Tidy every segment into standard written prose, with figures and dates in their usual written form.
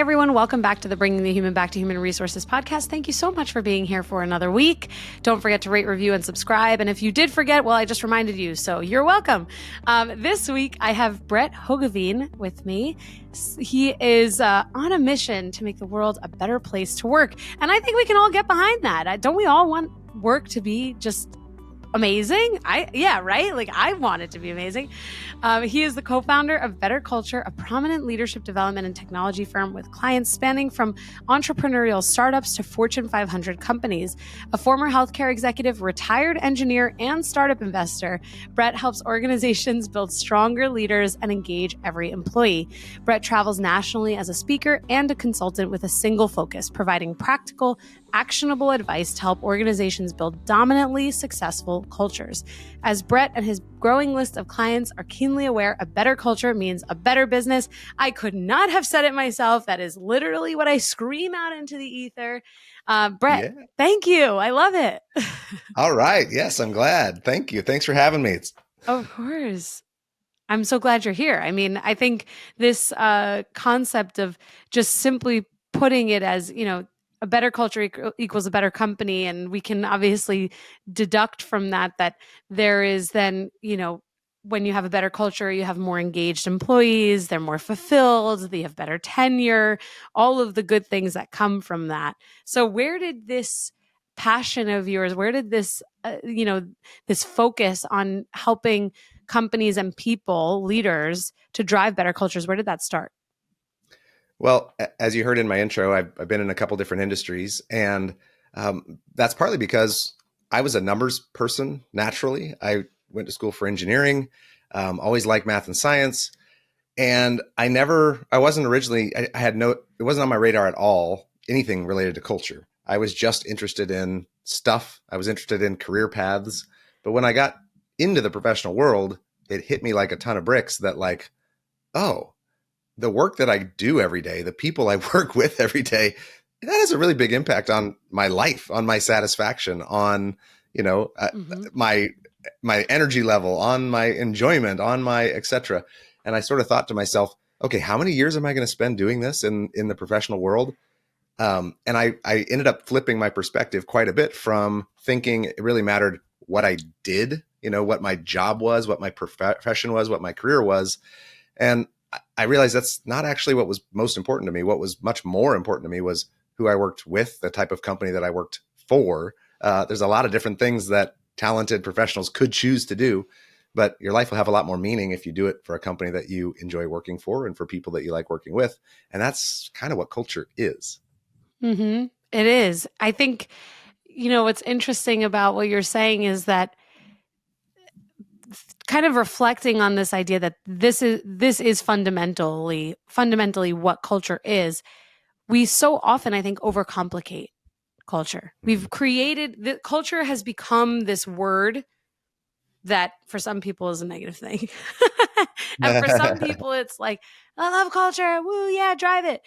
Everyone, welcome back to the Bringing the Human Back to Human Resources podcast. Thank you so much for being here for another week. Don't forget to rate, review, and subscribe. And if you did forget, well, I just reminded you, so you're welcome. This week, I have Brett Hoogeveen with me. He is on a mission to make the world a better place to work. And I think we can all get behind that. Don't we all want work to be just amazing? Right? Like, I want it to be amazing. He is the co-founder of Better Culture, a prominent leadership development and technology firm with clients spanning from entrepreneurial startups to Fortune 500 companies. A former healthcare executive, retired engineer, and startup investor, Brett helps organizations build stronger leaders and engage every employee. Brett travels nationally as a speaker and a consultant with a single focus, providing practical, actionable advice to help organizations build dominantly successful cultures. As Brett and his growing list of clients are keenly aware, a better culture means a better business. I could not have said it myself. That is literally what I scream out into the ether. Brett, Thank you. I love it. All right. Yes, I'm glad. Thank you. Thanks for having me. Of course. I'm so glad you're here. I mean, I think this concept of just simply putting it as, a better culture equals a better company. And we can obviously deduct from that there is then, when you have a better culture, you have more engaged employees, they're more fulfilled, they have better tenure, all of the good things that come from that. So where did this passion of yours, where did this, this focus on helping companies and people, leaders, to drive better cultures, where did that start? Well, as you heard in my intro, I've been in a couple different industries, and that's partly because I was a numbers person naturally. I went to school for engineering, always liked math and science, and I wasn't originally, it wasn't on my radar at all, anything related to culture. I was just interested in stuff. I was interested in career paths. But when I got into the professional world, it hit me like a ton of bricks that the work that I do every day, the people I work with every day, that has a really big impact on my life, on my satisfaction, on, my energy level, on my enjoyment, on my et cetera. And I sort of thought to myself, okay, how many years am I going to spend doing this in the professional world? And I ended up flipping my perspective quite a bit from thinking it really mattered what I did, what my job was, what my profession was, what my career was. And I realized that's not actually what was most important to me. What was much more important to me was who I worked with, the type of company that I worked for. There's a lot of different things that talented professionals could choose to do, but your life will have a lot more meaning if you do it for a company that you enjoy working for and for people that you like working with. And that's kind of what culture is. Mm-hmm. It is. I think, what's interesting about what you're saying is that kind of reflecting on this idea that this is fundamentally what culture is. We so often, I think, overcomplicate culture. We've created culture has become this word that for some people is a negative thing. And for some people it's like, I love culture. Woo, yeah, drive it.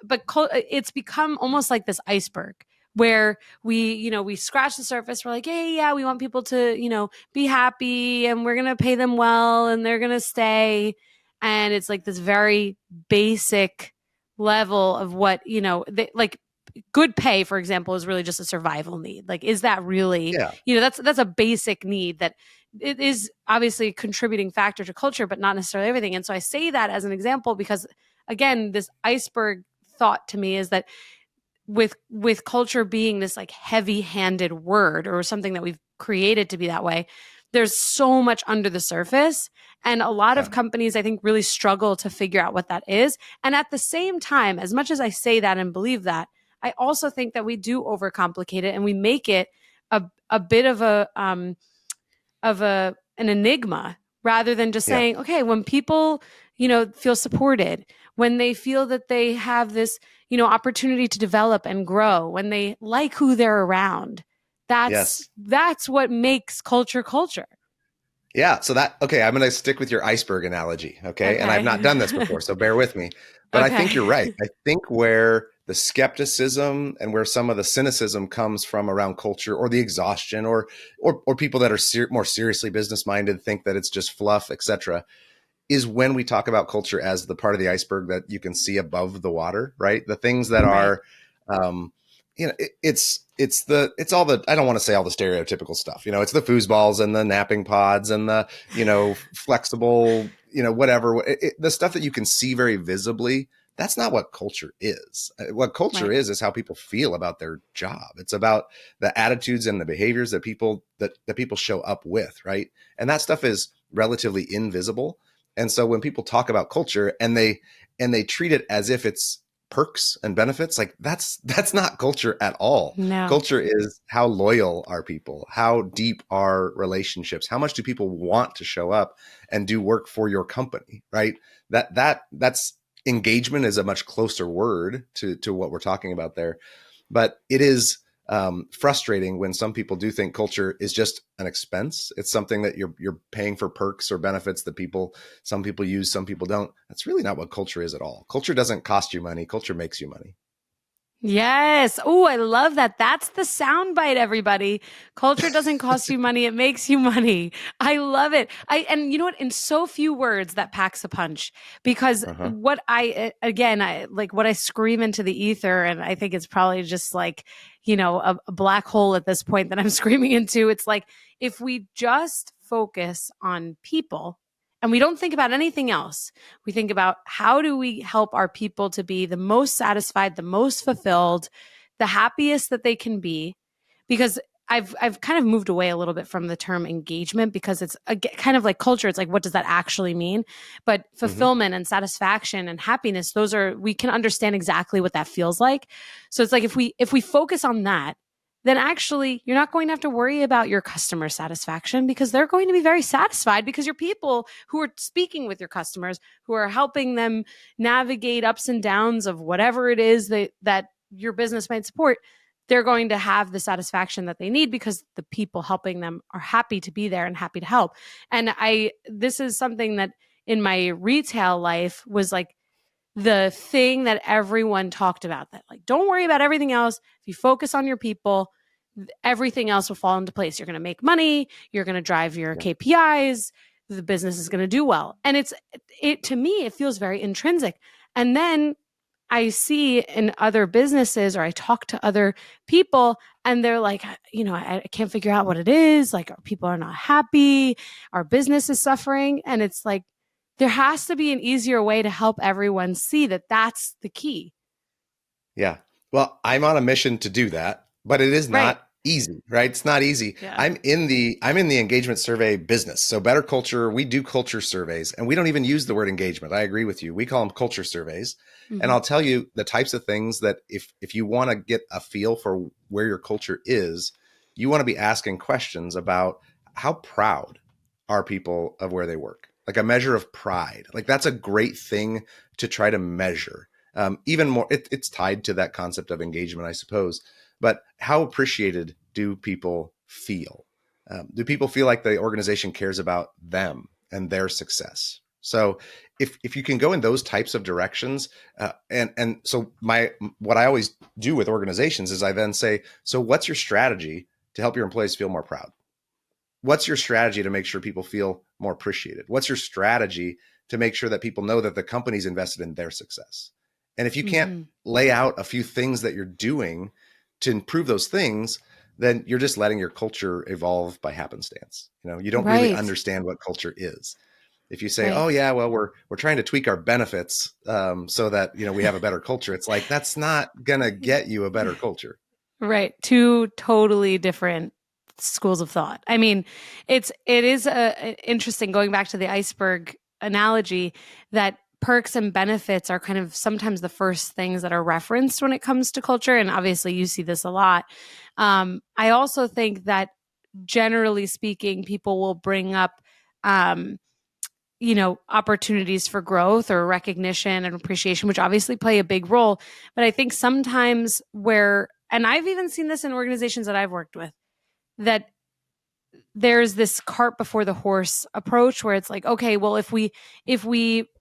But it's become almost like this iceberg where we scratch the surface. We're like, hey, yeah, we want people to, be happy, and we're going to pay them well, and they're going to stay. And it's like this very basic level of what, like good pay, for example, is really just a survival need. Like, is that really, that's a basic need that it is obviously a contributing factor to culture, but not necessarily everything. And so I say that as an example because, again, this iceberg thought to me is that with culture being this like heavy-handed word or something that we've created to be that way, there's so much under the surface. And a lot of companies, I think, really struggle to figure out what that is. And at the same time, as much as I say that and believe that, I also think that we do overcomplicate it and we make it a bit of an enigma rather than just saying, okay, when people, feel supported, when they feel that they have this, opportunity to develop and grow, when they like who they're around, that's what makes culture culture. Yeah. So I'm going to stick with your iceberg analogy. Okay. And I've not done this before, so bear with me, but I think you're right. I think where the skepticism and where some of the cynicism comes from around culture, or the exhaustion, or people that are more seriously business minded think that it's just fluff, etc., is when we talk about culture as the part of the iceberg that you can see above the water, right? The things that Right. are, it's all the, I don't want to say all the stereotypical stuff. It's the foosballs and the napping pods and the flexible, whatever, the stuff that you can see very visibly. That's not what culture is. What culture Right. is how people feel about their job. It's about the attitudes and the behaviors that people show up with, right? And that stuff is relatively invisible. And so when people talk about culture and they treat it as if it's perks and benefits, like that's not culture at all. No. Culture is how loyal are people, how deep are relationships, how much do people want to show up and do work for your company, right? That's engagement is a much closer word to what we're talking about there. But it is frustrating when some people do think culture is just an expense. It's something that you're paying for perks or benefits that some people use, some people don't. That's really not what culture is at all. Culture doesn't cost you money. Culture makes you money. Yes. Oh, I love that. That's the soundbite, everybody. Culture doesn't cost you money, it makes you money. I love it. And you know what? In so few words, that packs a punch because Uh-huh. what I scream into the ether, and I think it's probably just like, a black hole at this point that I'm screaming into. It's like if we just focus on people and we don't think about anything else. We think about how do we help our people to be the most satisfied, the most fulfilled, the happiest that they can be. Because I've kind of moved away a little bit from the term engagement because it's kind of like culture. It's like, what does that actually mean? But Mm-hmm. fulfillment and satisfaction and happiness, we can understand exactly what that feels like. So it's like if we focus on that, then actually you're not going to have to worry about your customer satisfaction because they're going to be very satisfied because your people who are speaking with your customers, who are helping them navigate ups and downs of whatever it is that your business might support, they're going to have the satisfaction that they need because the people helping them are happy to be there and happy to help. And this is something that in my retail life was like the thing that everyone talked about, that like, don't worry about everything else. If you focus on your people, everything else will fall into place. You're going to make money. You're going to drive your Yeah. KPIs. The business is going to do well. And it to me, it feels very intrinsic. And then I see in other businesses or I talk to other people and they're like, I can't figure out what it is. Like, our people are not happy. Our business is suffering. And it's like, there has to be an easier way to help everyone see that that's the key. Yeah. Well, I'm on a mission to do that, but it is Right. not easy, right? It's not easy. Yeah. I'm in the engagement survey business. So Better Culture, we do culture surveys and we don't even use the word engagement. I agree with you. We call them culture surveys. And Mm-hmm. I'll tell you the types of things that if you want to get a feel for where your culture is, you want to be asking questions about how proud are people of where they work? Like a measure of pride. Like that's a great thing to try to measure. Even more, it's tied to that concept of engagement, I suppose. But how appreciated do people feel? Do people feel like the organization cares about them and their success? So, if you can go in those types of directions, and so what I always do with organizations is I then say, so what's your strategy to help your employees feel more proud? What's your strategy to make sure people feel more appreciated? What's your strategy to make sure that people know that the company's invested in their success? And if you can't Mm-hmm. lay out a few things that you're doing to improve those things, then you're just letting your culture evolve by happenstance. You don't really Right. understand what culture is. If you say, Right. "Oh yeah, well we're trying to tweak our benefits so that we have a better culture," it's like that's not gonna get you a better culture. Right. Two totally different schools of thought. I mean, it is interesting going back to the iceberg analogy that perks and benefits are kind of sometimes the first things that are referenced when it comes to culture. And obviously, you see this a lot. I also think that generally speaking, people will bring up, um, opportunities for growth or recognition and appreciation, which obviously play a big role. But I think sometimes and I've even seen this in organizations that I've worked with, that there's this cart before the horse approach where it's like, okay, well, if we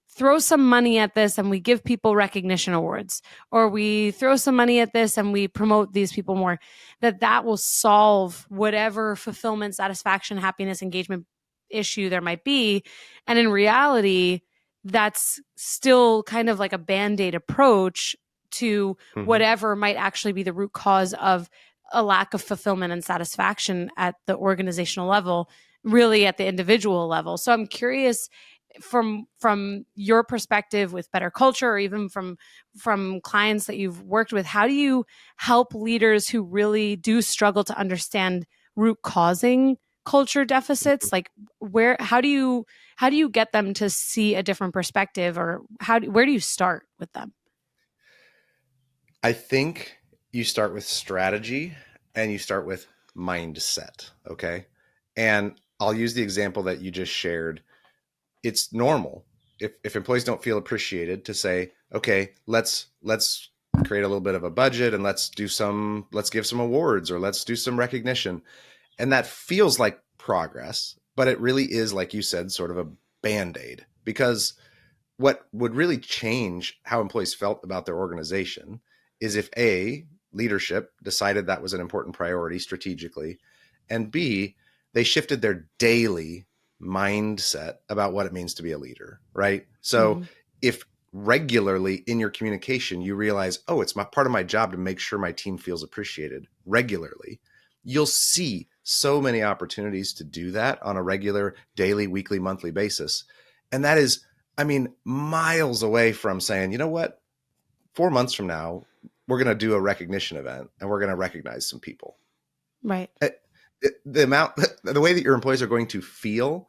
throw some money at this and we give people recognition awards, or we throw some money at this and we promote these people more, that will solve whatever fulfillment, satisfaction, happiness, engagement issue there might be. And in reality, that's still kind of like a band-aid approach to Mm-hmm. whatever might actually be the root cause of a lack of fulfillment and satisfaction at the organizational level, really at the individual level. So I'm curious, from your perspective with better culture, or even from clients that you've worked with, how do you help leaders who really do struggle to understand root causing culture deficits? Like, how do you get them to see a different perspective, or where do you start with them? I think you start with strategy and you start with mindset. Okay. And I'll use the example that you just shared. It's normal if employees don't feel appreciated to say, okay, let's create a little bit of a budget and let's give some awards or let's do some recognition. And that feels like progress, but it really is, like you said, sort of a band-aid, because what would really change how employees felt about their organization is if A, leadership decided that was an important priority strategically, and B, they shifted their daily mindset about what it means to be a leader, right? So Mm-hmm. if regularly in your communication you realize, oh, it's part of my job to make sure my team feels appreciated regularly, you'll see so many opportunities to do that on a regular daily, weekly, monthly basis. And that is, I mean, miles away from saying, you know what, 4 months from now, we're going to do a recognition event and we're going to recognize some people. Right. The way that your employees are going to feel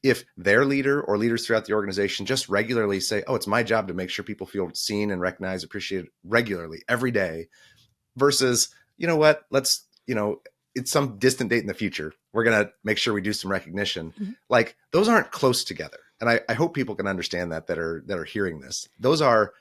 if their leader or leaders throughout the organization just regularly say, oh, it's my job to make sure people feel seen and recognized, appreciated regularly every day, versus, you know what, it's some distant date in the future, we're going to make sure we do some recognition. Mm-hmm. Like, those aren't close together. And I hope people can understand that are hearing this. Those are,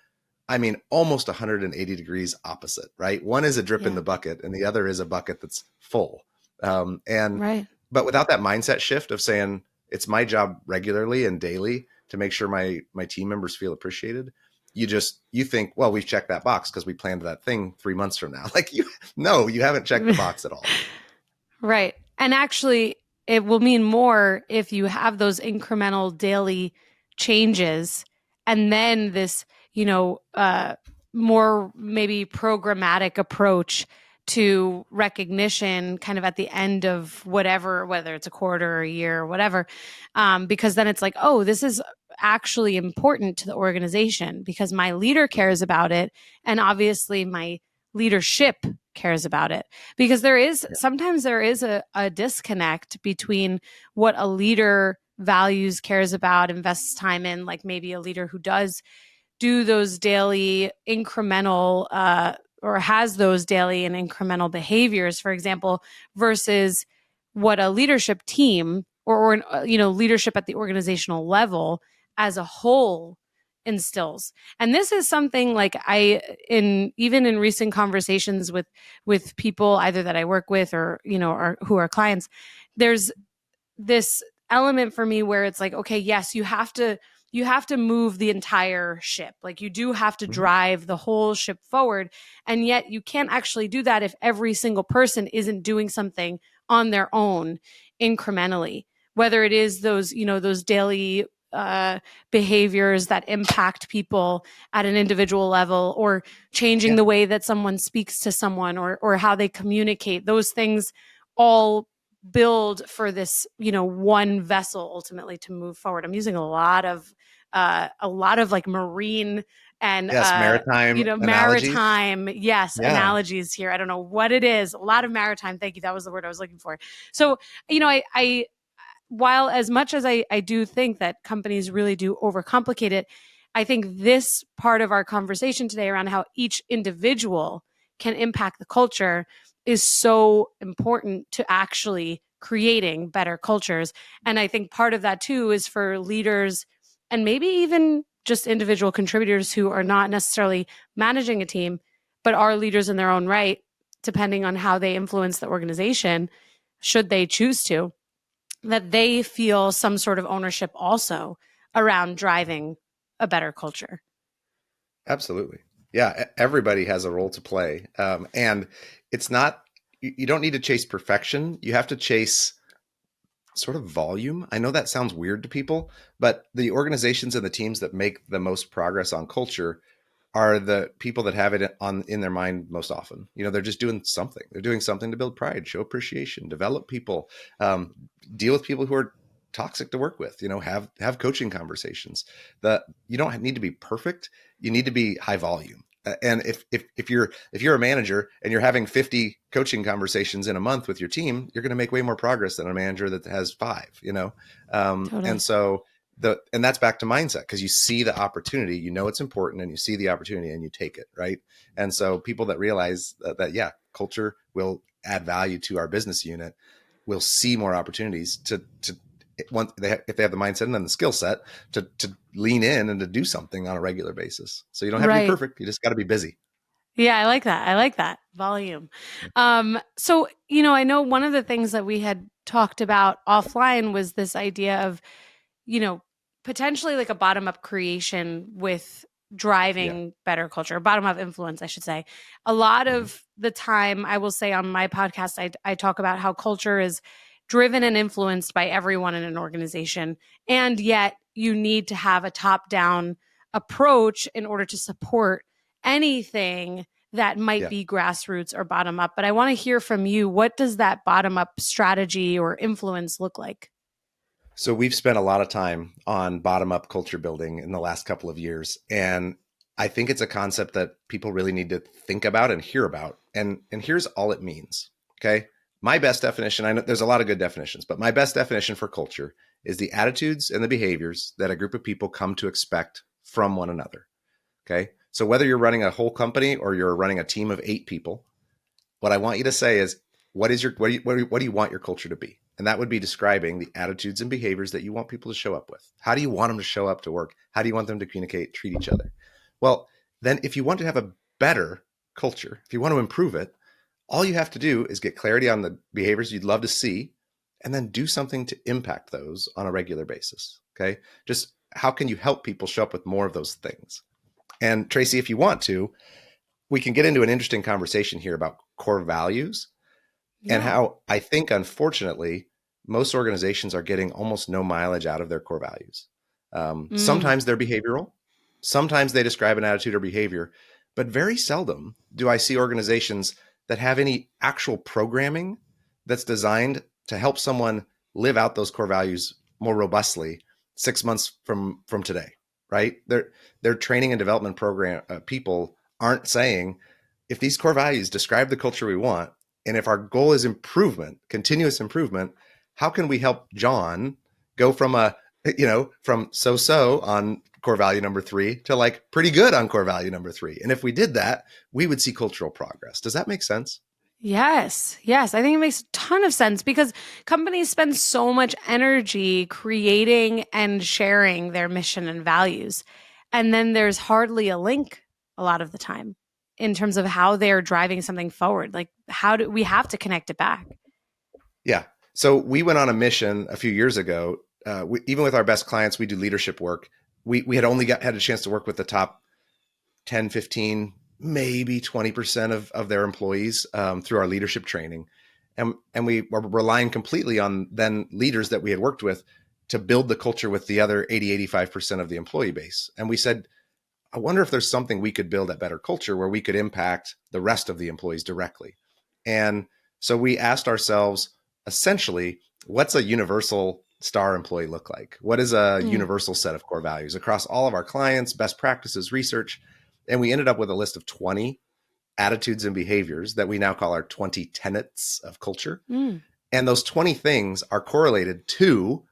I mean, almost 180 degrees opposite, right? One is a drip in Yeah. the bucket and the other is a bucket that's full. And Right. but without that mindset shift of saying it's my job regularly and daily to make sure my team members feel appreciated, you think, well, we've checked that box because we planned that thing 3 months from now. Like, you haven't checked the box at all. Right. And actually, it will mean more if you have those incremental daily changes, and then this, more maybe programmatic approach to recognition kind of at the end of whatever, whether it's a quarter or a year or whatever. Because then it's like, oh, this is actually important to the organization because my leader cares about it. And obviously, my leadership cares about it, because sometimes there is a disconnect between what a leader values, cares about, invests time in, like maybe a leader who does do those daily incremental or has those daily and incremental behaviors, for example, versus what a leadership team or leadership at the organizational level as a whole instills. And this is something like even in recent conversations with people either that I work with or who are clients, there's this element for me where it's like, okay, yes, you have to move the entire ship. Like, you do have to Mhm. drive the whole ship forward. And yet you can't actually do that if every single person isn't doing something on their own incrementally, whether it is those daily uh, behaviors that impact people at an individual level, or changing Yeah, the way that someone speaks to someone, or how they communicate. Those things all build for this one vessel ultimately to move forward. I'm using a lot of like marine and yes, maritime analogies. maritime, yes, Yeah, analogies here. I don't know what it is. A lot of maritime. Thank you. That was the word I was looking for. So, I while as much as I do think that companies really do overcomplicate it, I think this part of our conversation today around how each individual can impact the culture is so important to actually creating better cultures. And I think part of that too is for leaders and maybe even just individual contributors who are not necessarily managing a team, but are leaders in their own right, depending on how they influence the organization, should they choose to, that they feel some sort of ownership also around driving a better culture. absolutely. Yeah, everybody has a role to play. And it's not, you don't need to chase perfection. You have to chase sort of volume. I know that sounds weird to people, but the organizations and the teams that make the most progress on culture are the people that have it on in their mind most often. You know, they're just doing something. They're doing something to build pride, show appreciation, develop people, um, deal with people who are toxic to work with. You know, have coaching conversations. You don't need to be perfect. You need to be high volume. And if you're a manager and you're having 50 coaching conversations in a month with your team, you're going to make way more progress than a manager that has five. You know, and Totally. so and that's back to mindset, because you see the opportunity, you know it's important, and you see the opportunity and you take it, right? And so people that realize that yeah, culture will add value to our business unit will see more opportunities to once if they have the mindset and then the skill set to lean in and to do something on a regular basis. So you don't have to be Right. perfect, you just got to be busy. Yeah, I like that. I like that volume. So, I know one of the things that we had talked about offline was this idea of, you know, potentially like a bottom up creation with Yeah. driving better culture, bottom up influence, I should say. A lot Mm-hmm. of the time, I will say on my podcast, I talk about how culture is driven and influenced by everyone in an organization. And yet, you need to have a top down approach in order to support anything that might Yeah. be grassroots or bottom up. But I want to hear from you. What does that bottom up strategy or influence look like? So we've spent a lot of time on bottom up culture building in the last couple of years. And I think it's a concept that people really need to think about and hear about. And here's all it means. Okay. My best definition, I know there's a lot of good definitions, but my best definition for culture is the attitudes and the behaviors that a group of people come to expect from one another. Okay. So whether you're running a whole company or you're running a team of 8 people, what I want you to say is, what do you want your culture to be? And that would be describing the attitudes and behaviors that you want people to show up with. How do you want them to show up to work? How do you want them to communicate, treat each other? Well, then if you want to have a better culture, if you want to improve it, all you have to do is get clarity on the behaviors you'd love to see and then do something to impact those on a regular basis. Okay. Just how can you help people show up with more of those things? And Traci, if you want to, we can get into an interesting conversation here about core values and Yeah. how I think, unfortunately, most organizations are getting almost no mileage out of their core values. Mm, Sometimes they're behavioral, sometimes they describe an attitude or behavior, but very seldom do I see organizations that have any actual programming that's designed to help someone live out those core values more robustly 6 months from today. Right? Their training and development program people aren't saying, if these core values describe the culture we want, and if our goal is improvement, continuous improvement, how can we help John go from from so on core value number 3 to like pretty good on core value number 3? And if we did that, we would see cultural progress. Does that make sense? yes. Yes. I think it makes a ton of sense because companies spend so much energy creating and sharing their mission and values. And then there's hardly a link a lot of the time in terms of how they're driving something forward. Like, how do we have to connect it back? Yeah. So we went on a mission a few years ago. Even with our best clients, we do leadership work. We had only had a chance to work with the top 10, 15, maybe 20% of their employees through our leadership training. And we were relying completely on then leaders that we had worked with to build the culture with the other 80, 85% of the employee base. And we said, I wonder if there's something we could build at Better Culture where we could impact the rest of the employees directly. And so we asked ourselves, essentially, what's a universal star employee look like? What is a Mm, universal set of core values across all of our clients, best practices, research? And we ended up with a list of 20 attitudes and behaviors that we now call our 20 tenets of culture. mm. And those 20 things are correlated to,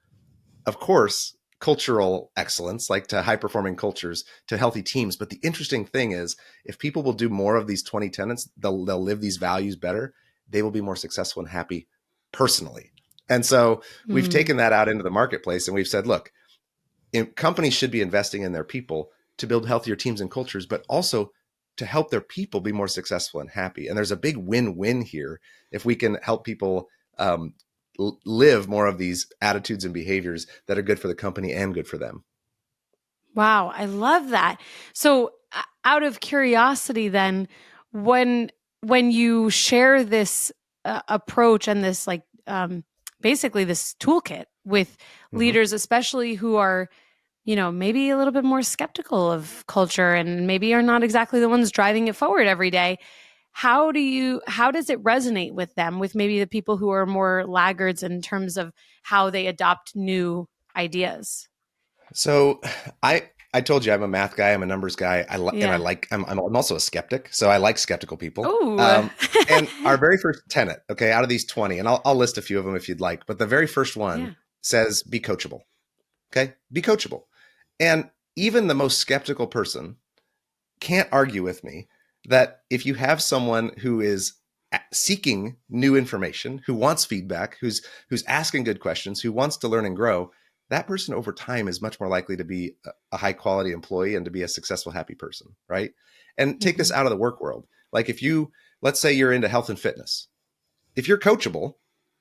of course, cultural excellence, like to high performing cultures, to healthy teams. But the interesting thing is, if people will do more of these 20 tenets, they'll live these values better. They will be more successful and happy personally. And so we've Mm. taken that out into the marketplace and we've said, look, companies should be investing in their people to build healthier teams and cultures, but also to help their people be more successful and happy. And there's a big win-win here if we can help people live more of these attitudes and behaviors that are good for the company and good for them. Wow, I love that. So, out of curiosity, then, when when you share this approach and this like basically this toolkit with Mm-hmm. leaders, especially who are, maybe a little bit more skeptical of culture and maybe are not exactly the ones driving it forward every day. How does it resonate with them, with maybe the people who are more laggards in terms of how they adopt new ideas? So I told you I'm a math guy. I'm a numbers guy. And I Yeah. like I'm also a skeptic. So I like skeptical people. Oh. And our very first tenet, okay, out of these 20, and I'll list a few of them if you'd like, but the very first one Yeah. says be coachable. Okay, be coachable. And even the most skeptical person can't argue with me that if you have someone who is seeking new information, who wants feedback, who's asking good questions, who wants to learn and grow, that person over time is much more likely to be a high quality employee and to be a successful, happy person, right? And take this Hmm. out of the work world. Like if you, let's say you're into health and fitness, if you're coachable,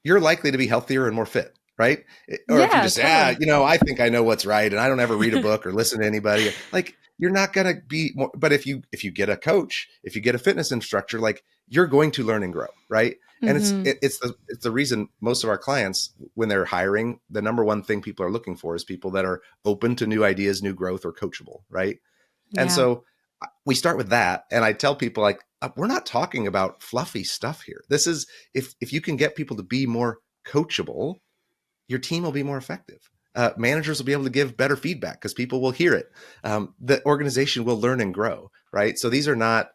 you're likely to be healthier and more fit, right? Or if you Yeah, just, ah, totally. I think I know what's right, and I don't ever read a book or listen to anybody. Like you're not gonna be more. But if you get a coach, if you get a fitness instructor, like you're going to learn and grow, right? And Hmm. it's the reason most of our clients, when they're hiring, the number one thing people are looking for is people that are open to new ideas, new growth, or coachable, right? And Yeah. so we start with that. And I tell people like, we're not talking about fluffy stuff here. This is, if you can get people to be more coachable, your team will be more effective. Managers will be able to give better feedback because people will hear it. The organization will learn and grow, right? So these are not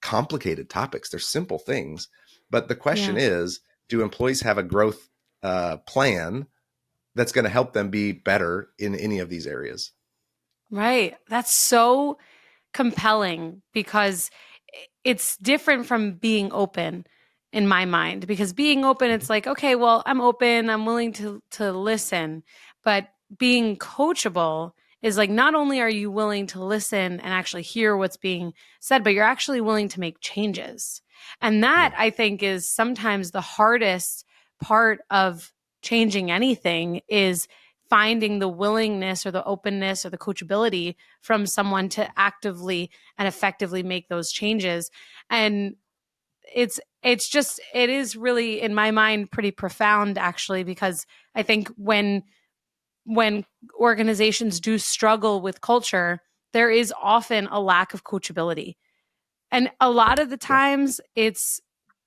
complicated topics. They're simple things. But the question Yeah. is, do employees have a growth plan that's going to help them be better in any of these areas? Right. That's so compelling because it's different from being open in my mind, because being open, Mhm. it's like, okay, well, I'm open, I'm willing to listen. But being coachable is like, not only are you willing to listen and actually hear what's being said, but you're actually willing to make changes. And Yeah. that, I think, is sometimes the hardest part of changing anything, is finding the willingness or the openness or the coachability from someone to actively and effectively make those changes. And it is really, in my mind, pretty profound, actually, because I think when organizations do struggle with culture, there is often a lack of coachability. And a lot of the Yeah. times it's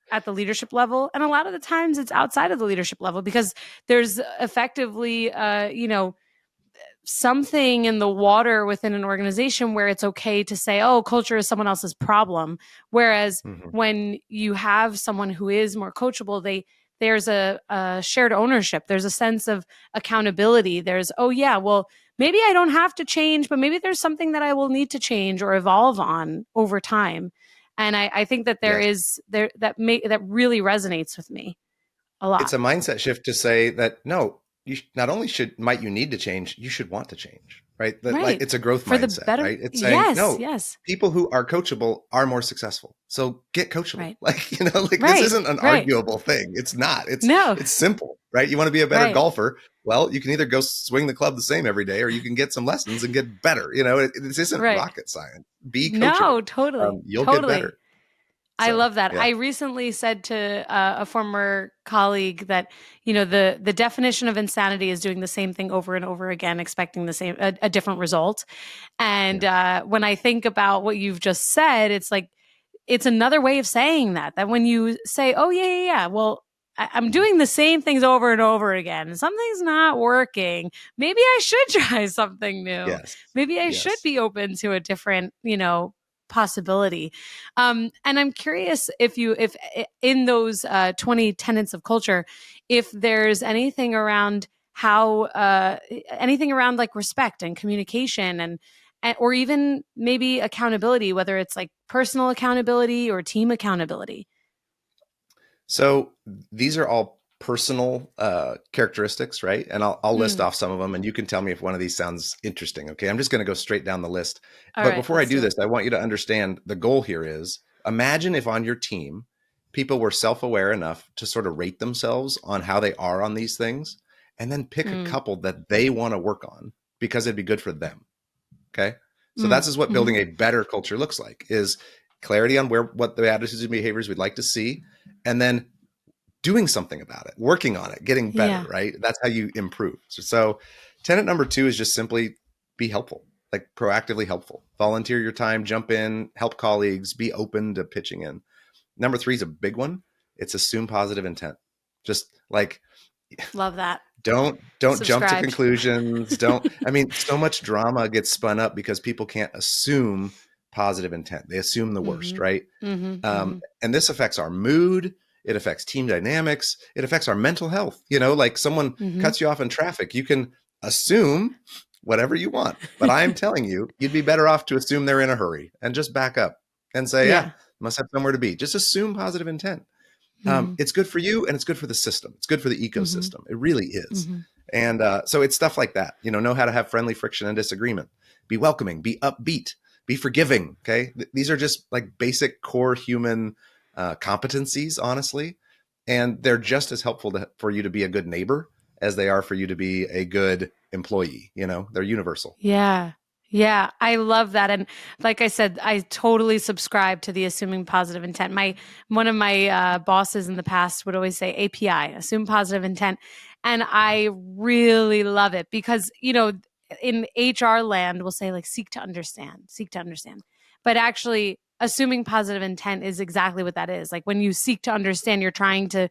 at the leadership level, and a lot of the times it's outside of the leadership level, because there's effectively something in the water within an organization where it's okay to say, oh, culture is someone else's problem. Whereas Mhm. when you have someone who is more coachable, there's a shared ownership. There's a sense of accountability. There's, oh yeah, well, maybe I don't have to change, but maybe there's something that I will need to change or evolve on over time. And I think that there Yes. is there that really resonates with me a It's lot. a mindset shift to say that no, not only might you need to change, you should want to change, right? That like Right. it's a growth For the mindset, better. right? It's saying Yes, no, yes. people who are coachable are more successful. So get coachable. Right. Like, like this Right. isn't an Right. arguable thing. It's not. No. It's simple, right? You want to be a better Right. golfer. Well, you can either go swing the club the same every day or you can get some lessons and get better. This isn't Right. rocket science. Be coachable. No, totally. You'll get Totally. better. I So, love that. yeah. I recently said to a former colleague that, the definition of insanity is doing the same thing over and over again, expecting a different result. Yeah. And when I think about what you've just said, it's like, it's another way of saying that when you say, oh, yeah, yeah, yeah, well, I'm Mhm. doing the same things over and over again. Something's not working. Maybe I should try something new. Yes. Maybe I should Yes. be open to a different, possibility. And I'm curious if in those 20 tenets of culture, if there's anything around anything around like respect and communication and or even maybe accountability, whether it's like personal accountability or team accountability. So these are all personal characteristics, right? And I'll list Mm. off some of them, and you can tell me if one of these sounds interesting. Okay, I'm just going to go straight down the list. All But right, before I let's do do it. this, I want you to understand the goal here is imagine if on your team people were self-aware enough to sort of rate themselves on how they are on these things, and then pick a Mm. couple that they want to work on because it'd be good for them. Okay. So Mm. that's is what Hmm. building a better culture looks like, is clarity on what the attitudes and behaviors we'd like to see, and then doing something about it, working on it, getting better, Yeah. right? That's how you improve. So tenet number 2 is just simply be helpful, like proactively helpful. Volunteer your time, jump in, help colleagues, be open to pitching in. Number 3 is a big one. It's assume positive intent. Just like Love that. don't jump to Subscribed. conclusions. Don't I mean, so much drama gets spun up because people can't assume positive intent. They assume the worst, Mm-hmm. right? Mm-hmm. Mm-hmm. And this affects our mood. It affects team dynamics. It affects our mental health. You know, like someone Mm-hmm. cuts you off in traffic, you can assume whatever you want. But I'm telling you, you'd be better off to assume they're in a hurry and just back up and say, yeah, Yeah. must have somewhere to be. Just assume positive intent. Mm-hmm. It's good for you and it's good for the system. It's good for the Mm-hmm. ecosystem. It really is. Mm-hmm. And so it's stuff like that. Know how to have friendly friction and disagreement. Be welcoming. Be upbeat. Be forgiving. Okay, these are just like basic core human competencies, honestly, and they're just as helpful for you to be a good neighbor as they are for you to be a good employee. They're universal. Yeah. Yeah, I love that. And like I said, I totally subscribe to the assuming positive intent. One of my bosses in the past would always say API, assume positive intent. And I really love it because, in HR land, we'll say like seek to understand, seek to understand. But actually, assuming positive intent is exactly what that is. Like when you seek to understand, you're trying to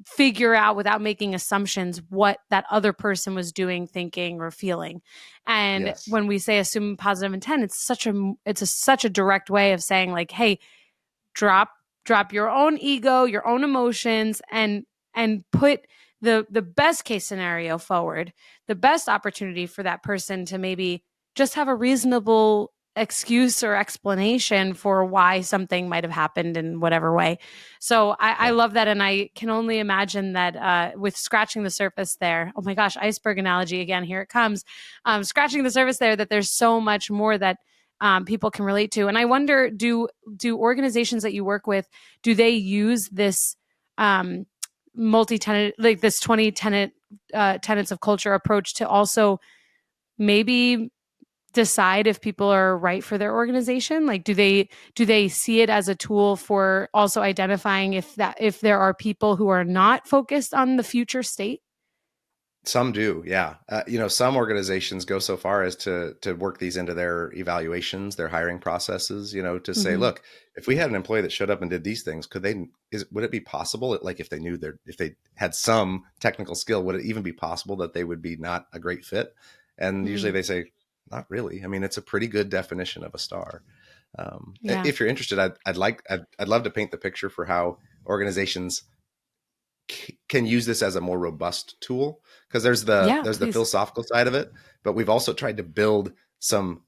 figure out without making assumptions what that other person was doing, thinking, or feeling. And Yes. when we say assume positive intent, such a direct way of saying like, hey, drop your own ego, your own emotions, and put the best case scenario forward, the best opportunity for that person to maybe just have a reasonable excuse or explanation for why something might have happened in whatever way. So I Yeah. love that. And I can only imagine that with scratching the surface there, oh my gosh, iceberg analogy again, here it comes. Scratching the surface there, that there's so much more that people can relate to. And I wonder, do organizations that you work with, do they use this multi-tenant, like this 20 tenant tenets of culture approach to also maybe decide if people are right for their organization? Like do they see it as a tool for also identifying if there are people who are not focused on the future state? Some do, yeah. Some organizations go so far as to work these into their evaluations, their hiring processes. To say, Mm-hmm. look, if we had an employee that showed up and did these things, would it be possible? Like, if they knew if they had some technical skill, would it even be possible that they would be not a great fit? And usually Mm, they say, not really. I mean, it's a pretty good definition of a star. yeah. If you're interested, I'd love to paint the picture for how organizations can use this as a more robust tool, because Yeah, there's the please. philosophical side of it, but we've also tried to build some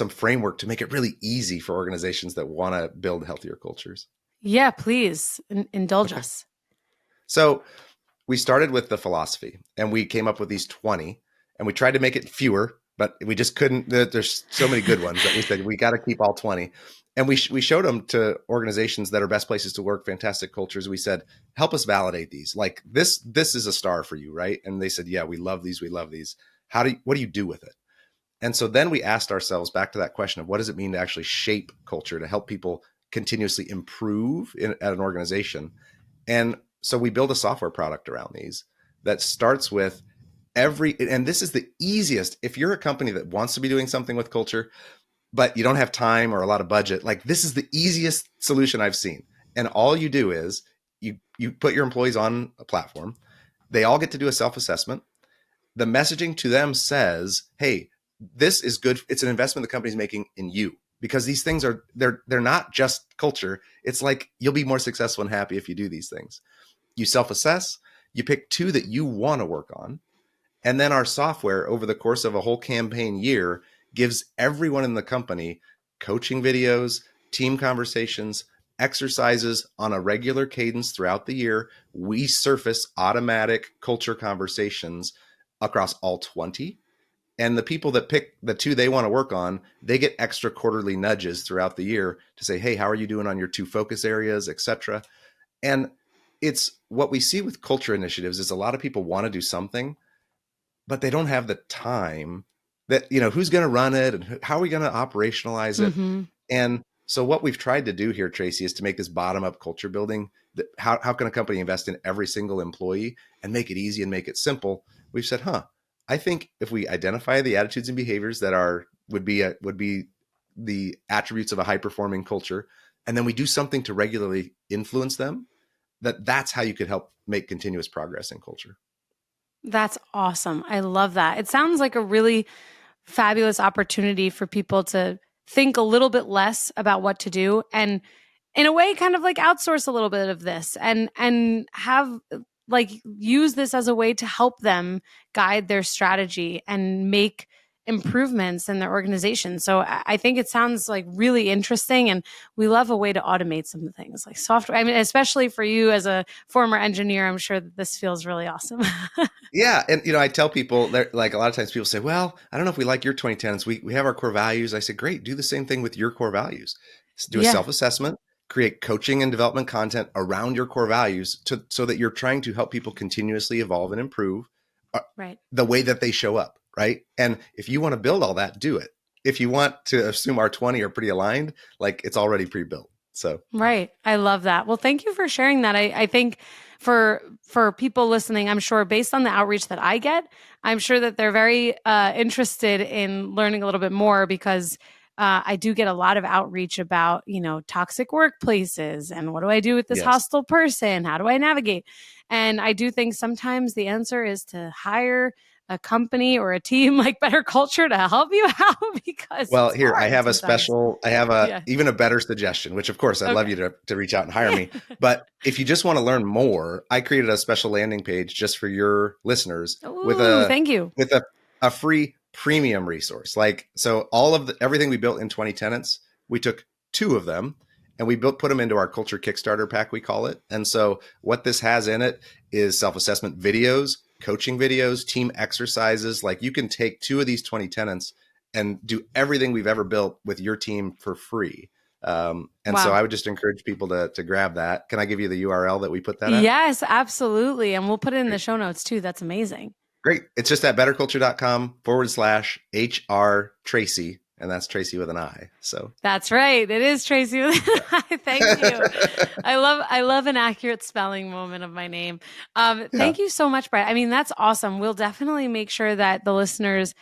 framework to make it really easy for organizations that want to build healthier cultures. Yeah, please indulge Okay, us. so we started with the philosophy and we came up with these 20, and we tried to make it fewer, but we just couldn't. There's so many good ones that we said we got to keep all 20. And we showed them to organizations that are best places to work, fantastic cultures. We said, help us validate these. Like, this is a star for you, right? And they said, yeah, we love these. We love these. What do you do with it? And so then we asked ourselves, back to that question of what does it mean to actually shape culture, to help people continuously improve at an organization? And so we build a software product around these that starts with and this is the easiest. If you're a company that wants to be doing something with culture, but you don't have time or a lot of budget, like, this is the easiest solution I've seen. And all you do is you put your employees on a platform. They all get to do a self-assessment. The messaging to them says, hey, this is good. It's an investment the company's making in you, because these things they're not just culture. It's like, you'll be more successful and happy if you do these things. You self-assess, you pick 2 that you want to work on, and then our software, over the course of a whole campaign year, gives everyone in the company coaching videos, team conversations, exercises on a regular cadence throughout the year. We surface automatic culture conversations across all 20. And the people that pick the 2 they want to work on, they get extra quarterly nudges throughout the year to say, hey, how are you doing on your 2 focus areas, etc. And it's what we see with culture initiatives is a lot of people want to do something, but they don't have the time. That, who's going to run it, and how are we going to operationalize it? Mm-hmm. And So what we've tried to do here, Traci, is to make this bottom-up culture building. How can a company invest in every single employee and make it easy and make it simple? We've said, I think if we identify the attitudes and behaviors that would be the attributes of a high-performing culture, and then we do something to regularly influence them, that's how you could help make continuous progress in culture. That's awesome. I love that. It sounds like a really fabulous opportunity for people to think a little bit less about what to do, and in a way kind of like outsource a little bit of this and have like use this as a way to help them guide their strategy and make improvements in their organization. So I think it sounds like really interesting, and we love a way to automate some of the things like software. I mean, especially for you as a former engineer, I'm sure that this feels really awesome. Yeah. And, I tell people like a lot of times people say, well, I don't know if we like your 20 tenets. We have our core values. I say, great, do the same thing with your core values. Do a self-assessment, create coaching and development content around your core values so that you're trying to help people continuously evolve and improve the way that they show up. Right. And if you want to build all that, do it. If you want to assume our 20 are pretty aligned, like it's already pre-built. So, right. I love that. Well, thank you for sharing that. I think for people listening, I'm sure based on the outreach that I get, I'm sure that they're very interested in learning a little bit more, because I do get a lot of outreach about, toxic workplaces and what do I do with this hostile person? How do I navigate? And I do think sometimes the answer is to hire a company or a team like Better Culture to help you out, because here I have sometimes. Even a better suggestion, which of course I'd love you to reach out and hire me. But if you just want to learn more, I created a special landing page just for your listeners with a free premium resource. So all of everything we built in 20 tenets, we took 2 of them and we put them into our culture Kickstarter pack, we call it. And so what this has in it is self-assessment videos, coaching videos, team exercises. Like you can take 2 of these 20 tenets and do everything we've ever built with your team for free. So I would just encourage people to grab that. Can I give you the URL that we put that at? Yes, absolutely. And we'll put it in the show notes too. That's amazing. Great. It's just at betterculture.com/HR Traci. And that's Traci with an I. So that's right. It is Traci with an I. Thank you. I love an accurate spelling moment of my name. Thank you so much, Brett. I mean, that's awesome. We'll definitely make sure that the listeners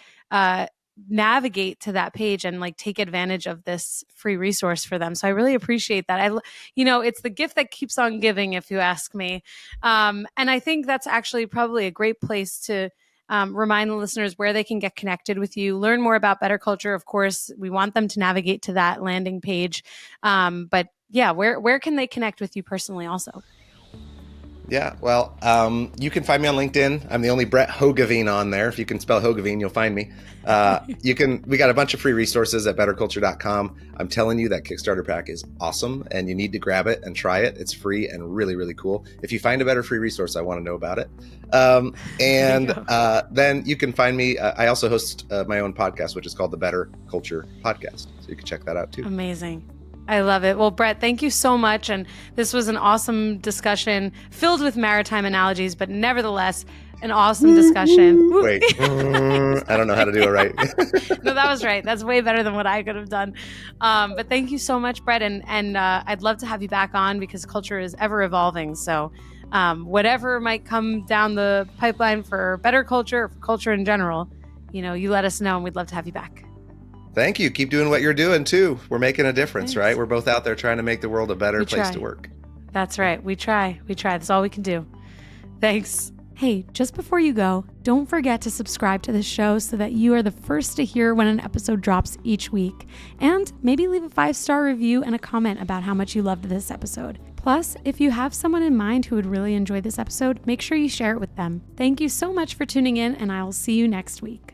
navigate to that page and like take advantage of this free resource for them. So I really appreciate that. It's the gift that keeps on giving, if you ask me. And I think that's actually probably a great place to remind the listeners where they can get connected with you, learn more about Better Culture. Of course, we want them to navigate to that landing page. But yeah, where can they connect with you personally also? Yeah, well, you can find me on LinkedIn. I'm the only Brett Hoogeveen on there. If you can spell Hoogeveen, you'll find me. We got a bunch of free resources at betterculture.com. I'm telling you that Kickstarter pack is awesome and you need to grab it and try it. It's free and really, really cool. If you find a better free resource, I want to know about it. Then you can find me. I also host my own podcast, which is called the Better Culture Podcast. So you can check that out too. Amazing. I love it. Well, Brett, thank you so much. And this was an awesome discussion filled with maritime analogies, but nevertheless, an awesome discussion. Wait, I don't know how to do it right. No, that was right. That's way better than what I could have done. But thank you so much, Brett. And I'd love to have you back on because culture is ever evolving. So whatever might come down the pipeline for Better Culture or for culture in general, you let us know and we'd love to have you back. Thank you. Keep doing what you're doing too. We're making a difference, right? We're both out there trying to make the world a better place to work. That's right. We try. That's all we can do. Thanks. Hey, just before you go, don't forget to subscribe to this show so that you are the first to hear when an episode drops each week. And maybe leave a 5-star review and a comment about how much you loved this episode. Plus, if you have someone in mind who would really enjoy this episode, make sure you share it with them. Thank you so much for tuning in, and I will see you next week.